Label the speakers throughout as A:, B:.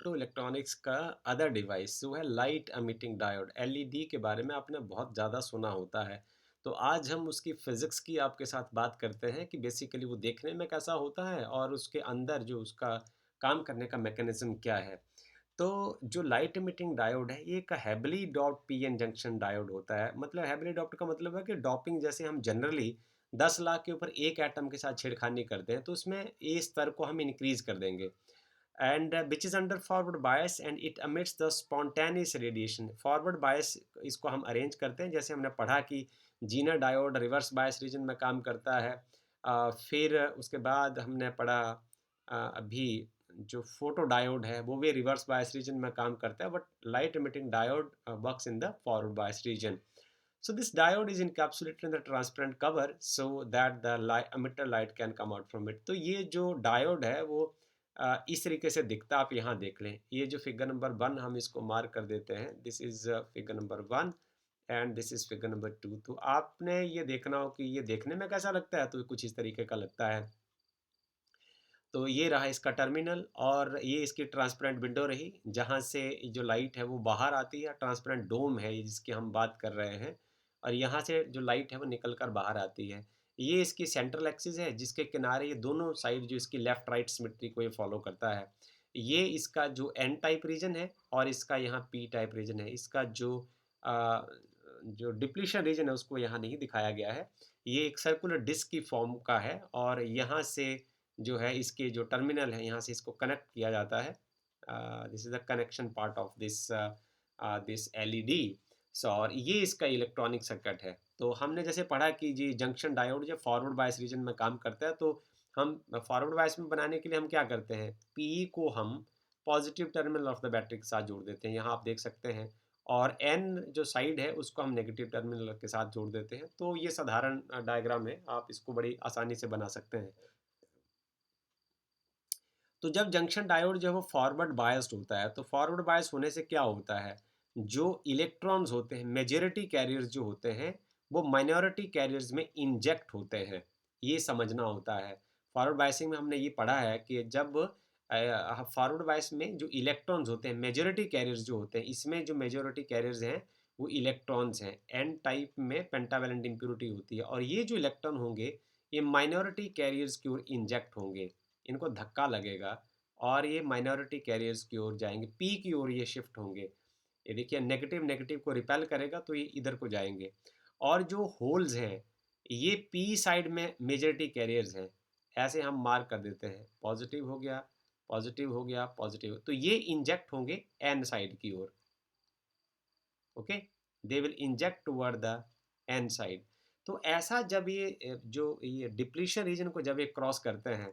A: Opto electronics का other device जो है लाइट एमिटिंग डायोड एलईडी के बारे में आपने बहुत ज़्यादा सुना होता है। तो आज हम उसकी फिज़िक्स की आपके साथ बात करते हैं कि बेसिकली वो देखने में कैसा होता है और उसके अंदर जो उसका काम करने का मैकेनिज़्म क्या है। तो जो लाइट एमिटिंग डायोड है ये एक heavily doped PN junction diode होता है। मतलब हेविली डॉप्ड का मतलब है कि डॉपिंग जैसे हम जनरली 10 लाख के ऊपर एक एटम के साथ छेड़खानी करते हैं तो उसमें ए स्तर को हम इंक्रीज़ कर देंगे। And which is under forward bias and it emits the spontaneous radiation. Forward bias इसको हम अरेंज करते हैं जैसे हमने पढ़ा कि Zener diode reverse bias reason में काम करता है। फिर उसके बाद हमने पढ़ा अभी जो फोटो डायोड है वो भी रिवर्स बायस रीजन में काम करता है but light emitting diode works in the forward bias region. So this diode is encapsulated in the transparent cover so that the emitter light can come out from it. तो ये जो diode है वो इस तरीके से दिखता है। आप यहाँ देख लें, ये जो फिगर नंबर 1 हम इसको मार्क कर देते हैं, this is figure number 1 and this is figure number 2। तो आपने ये देखना हो कि ये देखने में कैसा लगता है, तो कुछ इस तरीके का लगता है। तो ये रहा इसका टर्मिनल और ये इसकी ट्रांसपेरेंट विंडो रही, जहाँ से जो लाइट है वो बाहर आती है। ट्रांसपेरेंट डोम है ये जिसकी हम बात कर रहे हैं और यहाँ से जो लाइट है वो निकल कर बाहर आती है। ये इसकी सेंट्रल एक्सिस है जिसके किनारे ये दोनों साइड जो इसकी लेफ्ट राइट सिमेट्री को ये फॉलो करता है। ये इसका जो एन टाइप रीजन है और इसका यहाँ पी टाइप रीजन है। इसका अ, जो डिप्लीशन रीजन है उसको यहाँ नहीं दिखाया गया है। ये एक सर्कुलर डिस्क की फॉर्म का है और यहाँ से जो है इसके जो टर्मिनल है यहाँ से इसको कनेक्ट किया जाता है। This is the connection part of this LED. So और ये इसका इलेक्ट्रॉनिक सर्किट है। तो हमने जैसे पढ़ा कि जी जंक्शन डायोड जब फॉरवर्ड बायस रीजन में काम करता है तो हम फॉरवर्ड बायस में बनाने के लिए हम क्या करते हैं, पी को हम positive terminal of the battery के साथ जोड़ देते हैं, यहाँ आप देख सकते हैं। और एन जो साइड है उसको हम नेगेटिव टर्मिनल के साथ जोड़ देते हैं। तो ये साधारण डायग्राम है, आप इसको बड़ी आसानी से बना सकते हैं। तो जब जंक्शन डायोड जो है वो फॉरवर्ड बायस्ड होता है तो फॉरवर्ड बायस होने से क्या होता है, जो इलेक्ट्रॉन्स होते हैं मेजॉरिटी कैरियर्स जो होते हैं वो माइनॉरिटी कैरियर्स में इंजेक्ट होते हैं। ये समझना होता है। फॉरवर्ड बायसिंग में हमने ये पढ़ा है कि जब फॉरवर्ड बायस में जो इलेक्ट्रॉन्स होते हैं मेजॉरिटी कैरियर्स जो होते हैं, इसमें जो मेजॉरिटी कैरियर्स हैं वो इलेक्ट्रॉन्स हैं। एन टाइप में पेंटावेलेंट इम्प्योरिटी होती है और ये जो इलेक्ट्रॉन होंगे ये माइनॉरिटी कैरियर्स की ओर इंजेक्ट होंगे, इनको धक्का लगेगा और ये माइनॉरिटी कैरियर्स की ओर जाएंगे, पी की ओर ये शिफ्ट होंगे। ये देखिए नेगेटिव नेगेटिव को रिपेल करेगा तो ये इधर को जाएंगे। और जो होल्स हैं ये पी साइड में मेजॉरिटी कैरियर्स हैं, ऐसे हम मार्क कर देते हैं। पॉजिटिव हो गया, पॉजिटिव हो गया, पॉजिटिव, तो ये इंजेक्ट होंगे एन साइड की ओर। Okay, they will inject toward the N side. तो ऐसा जब जो ये डिप्लीशन रीजन को जब ये क्रॉस करते हैं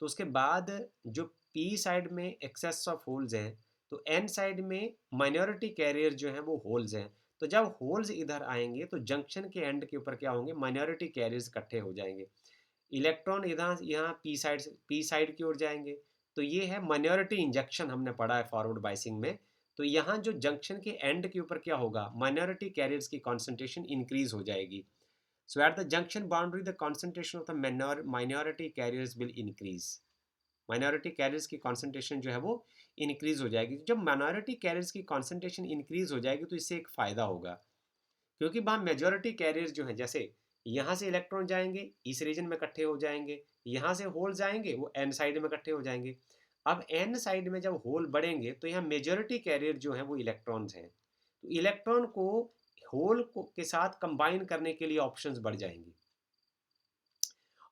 A: तो उसके बाद जो पी साइड में एक्सेस ऑफ होल्स हैं तो एन साइड में माइनॉरिटी कैरियर जो हैं वो होल्स हैं। तो जब होल्स इधर आएंगे तो जंक्शन के एंड के ऊपर क्या होंगे, माइनॉरिटी कैरियर्स इकट्ठे हो जाएंगे। इलेक्ट्रॉन इधर यहाँ पी साइड की ओर जाएंगे। तो ये है माइनॉरिटी इंजेक्शन, हमने पढ़ा है फॉरवर्ड बाइसिंग में। तो यहाँ जो जंक्शन के एंड के ऊपर क्या होगा, माइनॉरिटी कैरियर्स की कॉन्सेंट्रेशन इंक्रीज हो जाएगी। So at the junction boundary the concentration of the minority carriers will increase. Minority carriers की कॉन्सेंट्रेशन जो है वो इंक्रीज हो जाएगी। जब माइनॉरिटी कैरियर्स की कॉन्सेंट्रेशन इंक्रीज हो जाएगी तो इससे एक फ़ायदा होगा, क्योंकि वहाँ मेजॉरिटी कैरियर्स जो हैं, जैसे यहाँ से इलेक्ट्रॉन जाएंगे इस रीजन में इकट्ठे हो जाएंगे, यहाँ से होल जाएंगे वो एन साइड में इकट्ठे हो जाएंगे। अब एन साइड में जब होल बढ़ेंगे तो यहाँ मेजॉरिटी कैरियर जो है वो इलेक्ट्रॉन्स हैं। तो इलेक्ट्रॉन को होल को के साथ कंबाइन करने के लिए ऑप्शंस बढ़ जाएंगी।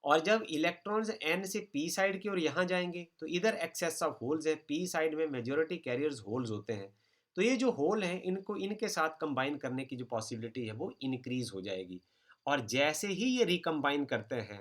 A: और जब इलेक्ट्रॉन्स एन से पी साइड की ओर यहाँ जाएंगे तो इधर एक्सेस ऑफ होल्स है, पी साइड में मेजॉरिटी कैरियर्स होल्स होते हैं। तो ये जो होल हैं इनको इनके साथ कंबाइन करने की जो पॉसिबिलिटी है वो इंक्रीज हो जाएगी। और जैसे ही ये रिकम्बाइन करते हैं,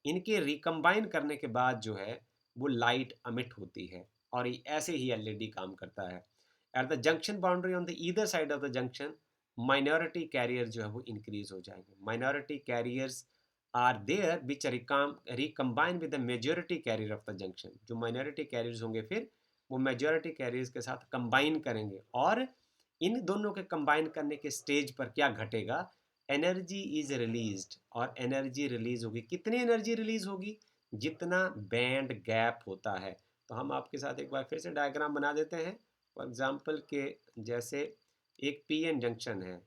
A: इनके रिकम्बाइन करने के बाद जो है वो लाइट अमिट होती है और ये ऐसे ही एलईडी काम करता है। At the junction boundary on the either side of the junction minority carrier जो है वो इंक्रीज हो जाएंगे। Minority carriers are there which recombine with the majority carrier of the junction. जो माइनॉरिटी कैरियर्स होंगे फिर वो मेजॉरिटी कैरियर्स के साथ कंबाइन करेंगे और इन दोनों के कंबाइन करने के स्टेज पर क्या घटेगा, एनर्जी इज रिलीज्ड। और एनर्जी रिलीज होगी, कितनी एनर्जी रिलीज होगी, जितना बैंड गैप होता है। तो हम आपके साथ एक बार फिर से डायग्राम बना देते हैं। फॉर एग्जांपल के जैसे एक पीएन जंक्शन है,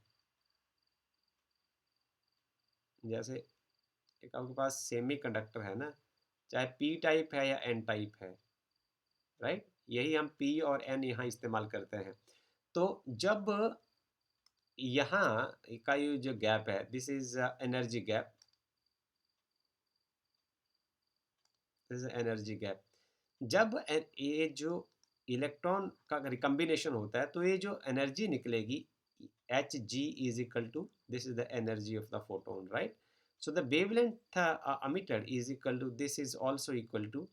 A: जैसे एक आपके पास सेमीकंडक्टर है ना, चाहे पी टाइप है या एन टाइप है, राइट? यही हम पी और एन यहाँ इस्तेमाल करते हैं। तो जब यहाँ का ये जो गैप है, this is energy gap, this is energy gap. जब ये जो इलेक्ट्रॉन का रिकम्बिनेशन होता है तो ये जो एनर्जी निकलेगी, H G is equal to, this is the energy of the photon, right? So the wavelength emitted is equal to, this is also equal to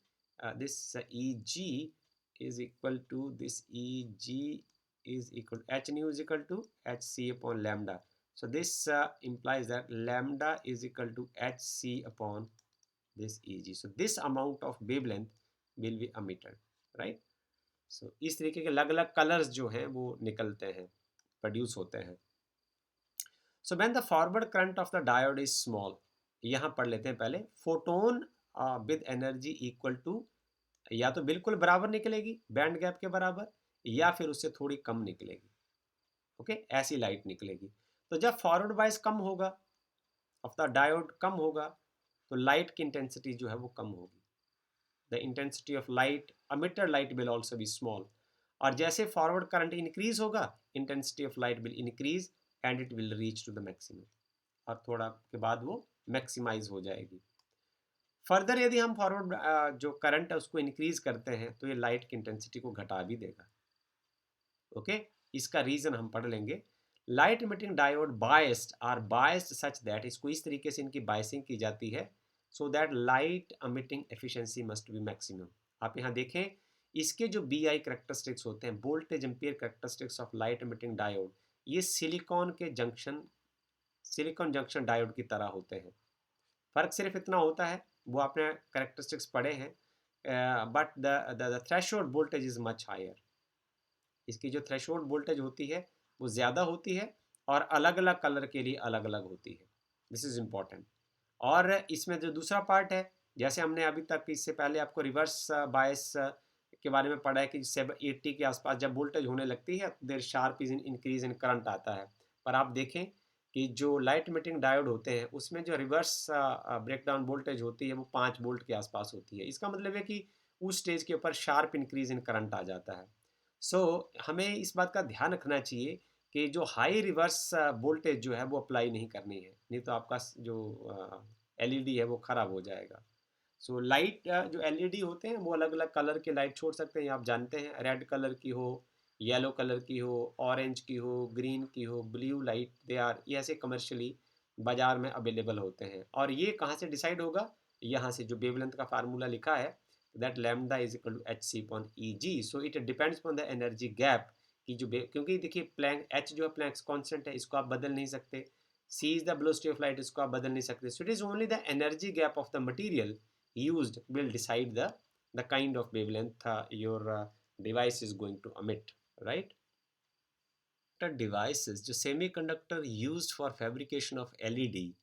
A: this Eg is equal to this Eg is equal to h nu is equal to hc upon lambda. So this implies that lambda is equal to hc upon this Eg. So this amount of wavelength will be emitted, right? So इस तरीके के अलग अलग colours जो हैं वो निकलते हैं, प्रोड्यूस होते हैं। So when the forward current of the diode is small, यहाँ पढ़ लेते हैं पहले, photon with energy equal to, या तो बिल्कुल बराबर निकलेगी बैंड गैप के बराबर, या फिर उससे थोड़ी कम निकलेगी। ओके, ऐसी लाइट निकलेगी। तो जब फॉरवर्ड बायस कम होगा, ऑफ द डायोड कम होगा, तो लाइट की इंटेंसिटी जो है वो कम होगी। The intensity of light, emitter light will also be small. और जैसे फॉरवर्ड करंट इंक्रीज होगा, intensity of light will increase and it will reach to the maximum, और थोड़ा के बाद वो मैक्सिमाइज हो जाएगी। फर्दर यदि हम फॉरवर्ड जो करंट है उसको इंक्रीज करते हैं तो ये लाइट की इंटेंसिटी को घटा भी देगा। ओके, इसका रीजन हम पढ़ लेंगे। Light emitting diode biased are biased such that, इसको इस तरीके से इनकी बायसिंग की जाती है so that light emitting efficiency must be maximum. आप यहाँ देखें, इसके जो बी आई करेक्टरिस्टिक्स होते हैं, voltage ampere characteristics of light emitting diode, ये सिलिकॉन जंक्शन डायोड की तरह होते हैं। फ़र्क सिर्फ इतना होता है, वो आपने करेक्टरिस्टिक्स पढ़े हैं, but the threshold voltage is much higher. इसकी जो थ्रेशोल्ड वोल्टेज होती है वो ज़्यादा होती है, और अलग अलग कलर के लिए अलग अलग होती है। This is important. और इसमें जो दूसरा पार्ट है, जैसे हमने अभी तक इससे पहले आपको रिवर्स बायस के बारे में पढ़ा है कि 780 के आसपास जब वोल्टेज होने लगती है, there sharp is increase in current आता है। पर आप देखें कि जो लाइट इमिटिंग डायोड होते हैं उसमें जो रिवर्स ब्रेकडाउन वोल्टेज होती है वो 5 वोल्ट के आसपास होती है। इसका मतलब है कि उस स्टेज के ऊपर शार्प इंक्रीज इन करंट आ जाता है। सो हमें इस बात का ध्यान रखना चाहिए कि जो हाई रिवर्स वोल्टेज जो है वो अप्लाई नहीं करनी है, नहीं तो आपका जो एलईडी है वो ख़राब हो जाएगा। सो लाइट जो एलईडी होते हैं वो अलग अलग कलर के लाइट छोड़ सकते हैं, आप जानते हैं, रेड कलर की हो, येलो कलर की हो, ऑरेंज की हो, ग्रीन की हो, ब्लू लाइट, दे आर, ये ऐसे कमर्शियली बाज़ार में अवेलेबल होते हैं। और ये कहाँ से डिसाइड होगा? यहाँ से जो वेवलेंथ का फार्मूला लिखा है, that lambda is equal to H C upon E G. So it depends upon the energy gap की जो क्योंकि देखिए प्लैंक एच जो है प्लैंक्स कॉन्स्टेंट है, इसको आप बदल नहीं सकते। C is the velocity of light, इसको आप बदल नहीं सकते। So it is only the energy gap of the material used will decide the kind of wavelength your device is going to emit, right? Devices जो semiconductor used for fabrication of LED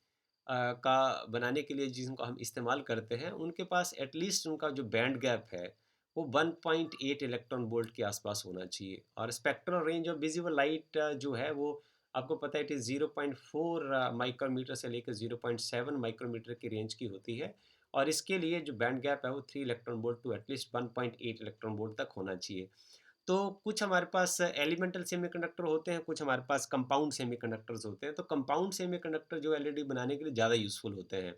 A: का बनाने के लिए जिनको हम इस्तेमाल करते हैं, उनके पास एटलीस्ट उनका जो बैंड गैप है वो 1.8 इलेक्ट्रॉन वोल्ट के आसपास होना चाहिए। और spectral range of visible light जो है वो आपको पता है, इट इज़ 0.4 माइक्रोमीटर से लेकर 0.7 माइक्रोमीटर की रेंज की होती है। और इसके लिए जो बैंड गैप है वो 3 electron volt to at least 1.8 electron volt तक होना चाहिए। तो कुछ हमारे पास एलिमेंटल सेमीकंडक्टर होते हैं, कुछ हमारे पास कंपाउंड सेमीकंडक्टर्स होते हैं। तो कंपाउंड सेमीकंडक्टर जो एलईडी बनाने के लिए ज़्यादा यूज़फुल होते हैं।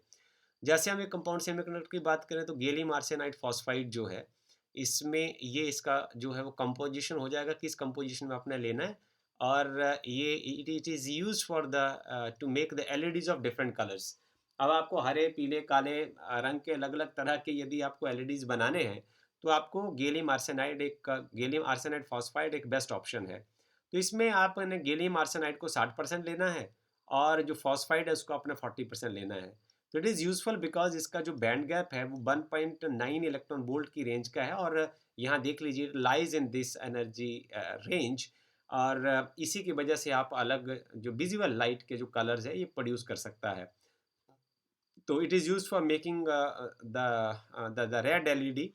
A: जैसे हम एक कंपाउंड सेमीकंडक्टर की बात करें तो गैलियम आर्सेनाइड फॉस्फाइड जो है, इसमें ये इसका जो है वो कंपोजिशन हो जाएगा, किस कंपोजिशन में आपने लेना है। और ये it is use for the two make the LEDs of different colours. अब आपको हरे, पीले, काले रंग के अलग अलग तरह के यदि आपको एलईडीज बनाने हैं तो आपको गैलियम आर्सेनाइड फॉस्फाइड एक बेस्ट ऑप्शन है। तो इसमें आपने गैलियम आर्सेनाइड को 60% लेना है, और जो फॉस्फाइड है उसको अपने 40% लेना है। तो इट इज़ यूजफुल बिकॉज इसका जो बैंड गैप है वो 1.9 इलेक्ट्रॉन वोल्ट की रेंज का है। और यहाँ देख लीजिए, lies in this energy range. और इसी की वजह से आप अलग जो विजुअल लाइट के जो कलर्स है ये प्रोड्यूस कर सकता है। तो it is use for making the red LED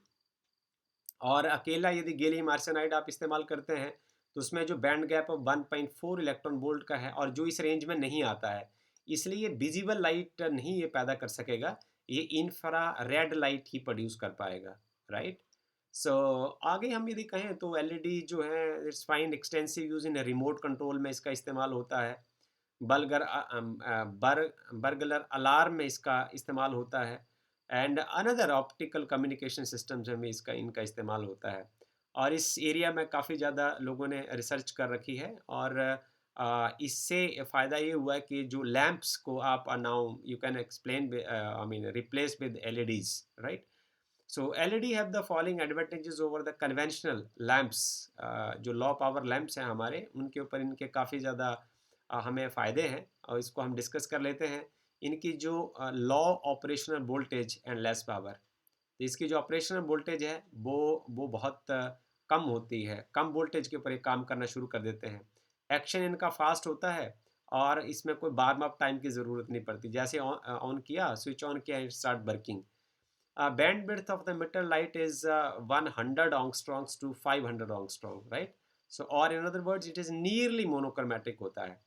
A: और अकेला यदि गैलियम आर्सेनाइड आप इस्तेमाल करते हैं, तो उसमें जो बैंड गैप 1.4 इलेक्ट्रॉन वोल्ट का है और जो इस रेंज में नहीं आता है, इसलिए ये विजिबल लाइट नहीं ये पैदा कर सकेगा, ये इंफ्रा रेड लाइट ही प्रोड्यूस कर पाएगा, राइट? सो आगे हम यदि कहें तो एलईडी जो है it's find extensive use in remote control में इसका इस्तेमाल होता है। बल्गर बर्गलर अलार्म में इसका इस्तेमाल होता है and another optical communication systems में इसका इनका इस्तेमाल होता है। और इस एरिया में काफ़ी ज़्यादा लोगों ने रिसर्च कर रखी है और इससे फ़ायदा ये हुआ है कि जो लैंप्स को आप now you can explain I mean replace with LEDs, right? So LED have the following advantages over the conventional lamps। जो लो पावर लैंप्स हैं हमारे उनके ऊपर इनके काफ़ी ज़्यादा हमें फ़ायदे हैं और इसको हम डिस्कस कर लेते हैं। इनकी जो low operational voltage and less power, तो इसकी जो ऑपरेशनल वोल्टेज है वो बहुत कम होती है, कम वोल्टेज के ऊपर ये काम करना शुरू कर देते हैं। एक्शन इनका फास्ट होता है और इसमें कोई वार्म अप टाइम की ज़रूरत नहीं पड़ती, जैसे ऑन किया, स्विच ऑन किया, it start working. Bandwidth of the emitter light is 100 angstroms to 500 angstrom, right? So or in other words, it is nearly monochromatic होता है।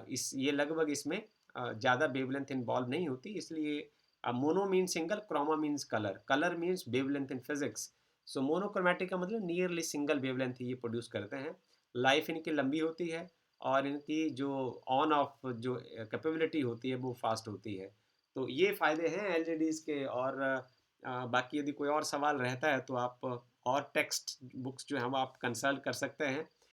A: इस ये लगभग इसमें ज़्यादा वेवलेंथ इन्वॉल्व नहीं होती, इसलिए mono means single, chroma means colour, colour means wavelength in physics. So monochromatic का मतलब नियरली सिंगल वेवलेंथ ये प्रोड्यूस करते हैं। लाइफ इनकी लंबी होती है और इनकी जो ऑन ऑफ जो कैपेबिलिटी होती है वो फास्ट होती है। तो ये फ़ायदे हैं एलईडीज़ के। और बाकी यदि कोई और सवाल रहता है तो आप और टेक्स्ट बुक्स जो हैं वो आप कंसल्ट कर सकते हैं।